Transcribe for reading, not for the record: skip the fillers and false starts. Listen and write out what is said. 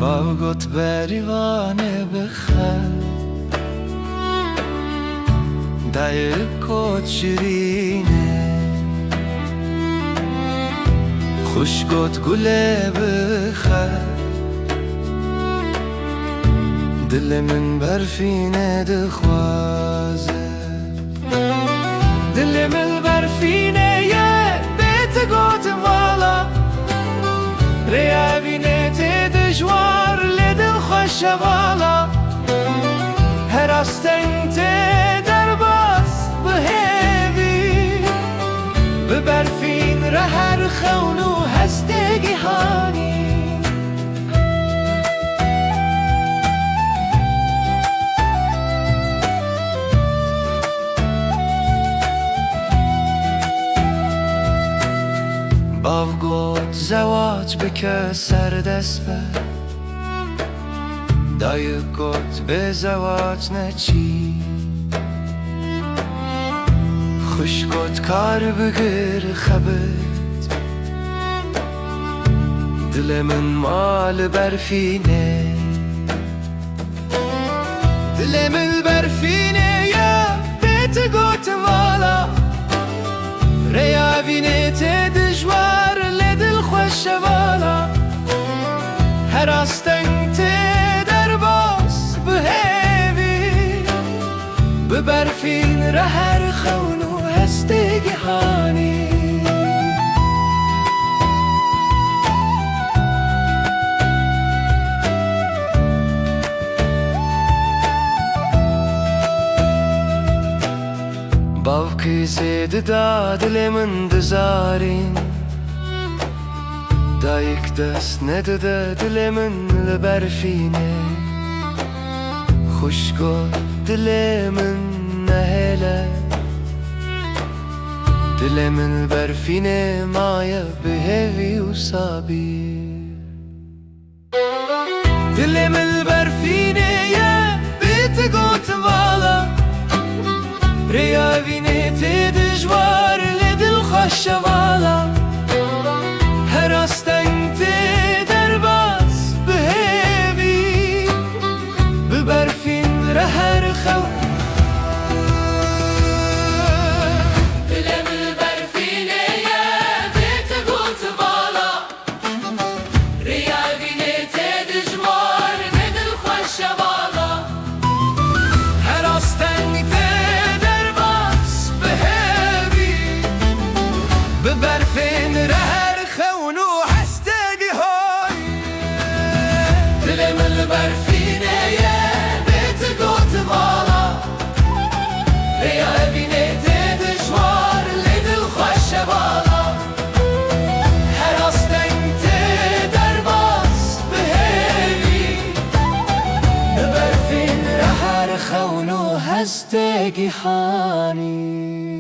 باوگوت بریوانه بخل دایکوت شیرینه خوشگوت گله بخل دل من برفینه دخوازه دل من برفینه یه بیت گوت والا ریاوینه تی دجوار لدل خوش والا هر استن تی درباس بهیوی ببرفین ره هر خونو هستگی هانی باوگوت زواج بکه سر دست بر دایکوت به زواج نچی خوشگوت کار بگیر خبت دل من مال برفینه دل من برفینه یا بیت گوت والا ریاوینه تی دجوار لدل خوش والا هر استن تی درباس بهیوی ببرفین ره هر خونو هستگی هانی باوکی زید دا دل من دزارین دایک دست نداده دل من لبرفینه خوشگو دل من نهله دل من برفینه مایا بهوی و صابی دل من برفینه یا بیت گوت والا ریاوینه تی دجوار لدل خوش والا هر استن تی درباس بهیوی ببرفین ره هر خون دل من برفینه یا بیت گوت والا ریاوینه تی دجوار لدل خوش والا هر استن ببرفین ره هر خونو هستگی های دل من برفینه یه بیت گوت والا ریاوینه تی دجوار لدل خوش والا هر استن تی درباس بهیوی ببرفین ره هر خونو هستگی هانی